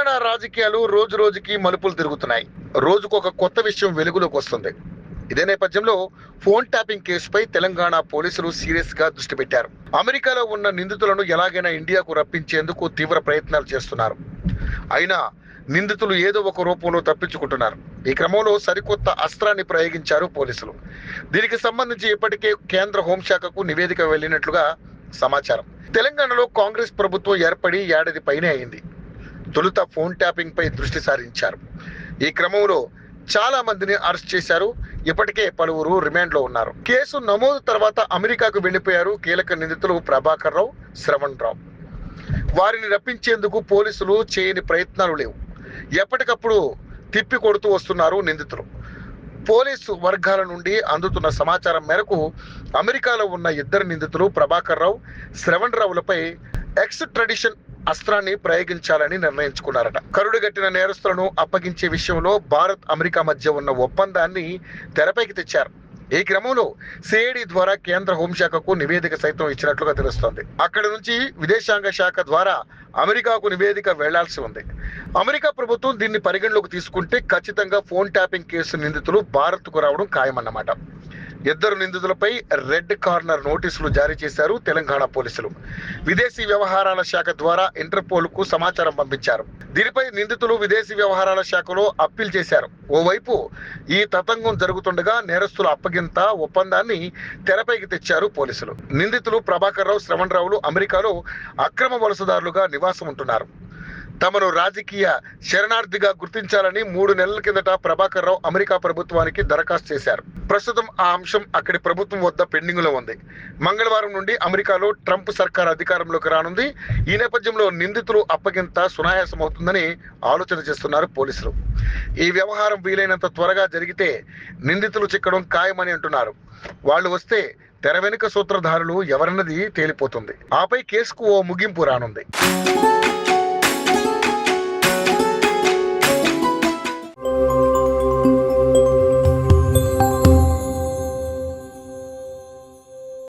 తెలంగాణ రాజకీయాలు రోజు రోజుకి మలుపులు తిరుగుతున్నాయి. రోజుకు ఒక కొత్త విషయం వెలుగులోకి వస్తుంది. ఇదే నేపథ్యంలో ఫోన్ ట్యాపింగ్ కేసుపై తెలంగాణ పోలీసులు సీరియస్ గా దృష్టి పెట్టారు. అమెరికాలో ఉన్న నిందితులను ఎలాగైనా ఇండియాకు రప్పించేందుకు తీవ్ర ప్రయత్నాలు చేస్తున్నారు. అయినా నిందితులు ఏదో ఒక రూపంలో తప్పించుకుంటున్నారు. ఈ క్రమంలో సరికొత్త అస్త్రాన్ని ప్రయోగించారు పోలీసులు. దీనికి సంబంధించి ఇప్పటికే కేంద్ర హోంశాఖకు నివేదిక వెళ్లినట్లుగా సమాచారం. తెలంగాణలో కాంగ్రెస్ ప్రభుత్వం ఏర్పడి ఏడాది పైనే అయింది. తొలుత ఫోన్ ట్యాపింగ్ పై దృష్టి సారించారు. ఈ క్రమంలో చాలా మందిని అరెస్ట్ చేశారు. ఇప్పటికే పలువురు రిమాండ్ లో ఉన్నారు. కేసు నమోదు తర్వాత అమెరికాకు వెళ్లిపోయారు కీలక నిందితులు ప్రభాకర్ రావు, శ్రవణ్ రావు. వారిని రప్పించేందుకు పోలీసులు చేయని ప్రయత్నాలు లేవు. ఎప్పటికప్పుడు తిప్పి కొడుతూ వస్తున్నారు నిందితులు. పోలీసు వర్గాల నుండి అందుతున్న సమాచారం మేరకు అమెరికాలో ఉన్న ఇద్దరు నిందితులు ప్రభాకర్ రావు, శ్రవణ్ రావులపై ఎక్స్ట్రాడిషన్ అస్త్రాన్ని ప్రయోగించాలని నిర్ణయించుకున్నారట. కరుడుగట్టిన నేరస్తులను అప్పగించే విషయంలో భారత్, అమెరికా మధ్య ఉన్న ఒప్పందాన్ని తెరపైకి తెచ్చారు. ఈ క్రమంలో సిఐడి ద్వారా కేంద్ర హోంశాఖకు నివేదిక సైతం ఇచ్చినట్లుగా తెలుస్తోంది. అక్కడి నుంచి విదేశాంగ శాఖ ద్వారా అమెరికాకు నివేదిక వెళ్లాల్సి ఉంది. అమెరికా ప్రభుత్వం దీన్ని పరిగణలోకి తీసుకుంటే ఖచ్చితంగా ఫోన్ ట్యాపింగ్ కేసు నిందితులు భారత్కు రావడం ఖాయమన్నమాట. ఇద్దరు నిందితులపై రెడ్ కార్నర్ నోటీసులు జారీ చేశారు తెలంగాణ పోలీసులు. విదేశీ వ్యవహారాల శాఖ ద్వారా ఇంటర్పోల్ కు సమాచారం పంపించారు. దీనిపై నిందితులు విదేశీ వ్యవహారాల శాఖలో అప్పీల్ చేశారు. ఓవైపు ఈ తతంగం జరుగుతుండగా నేరస్తుల అప్పగింత ఒప్పందాన్ని తెరపైకి తెచ్చారు పోలీసులు. నిందితులు ప్రభాకర్ రావు, శ్రవణ్ రావులు అమెరికాలో అక్రమ వలసదారులుగా నివాసం ఉంటున్నారు. తమను రాజకీయ శరణార్థిగా గుర్తించాలని 3 నెలల కిందట ప్రభాకర్ రావు అమెరికా ప్రభుత్వానికి దరఖాస్తు చేశారు. ప్రస్తుతం ఆ అంశం అక్కడి ప్రభుత్వం వద్ద పెండింగ్ లో ఉంది. మంగళవారం నుండి అమెరికాలో ట్రంప్ సర్కార్ అధికారంలోకి రానుంది. ఈ నేపథ్యంలో నిందితులు అప్పగింత సునాయాసమవుతుందని ఆలోచన చేస్తున్నారు పోలీసులు. ఈ వ్యవహారం వీలైనంత త్వరగా జరిగితే నిందితులు చిక్కడం ఖాయమని అంటున్నారు. వాళ్ళు వస్తే తెర వెనుక సూత్రధారులు ఎవరన్నది తేలిపోతుంది. ఆపై కేసుకు ఓ ముగింపు రానుంది.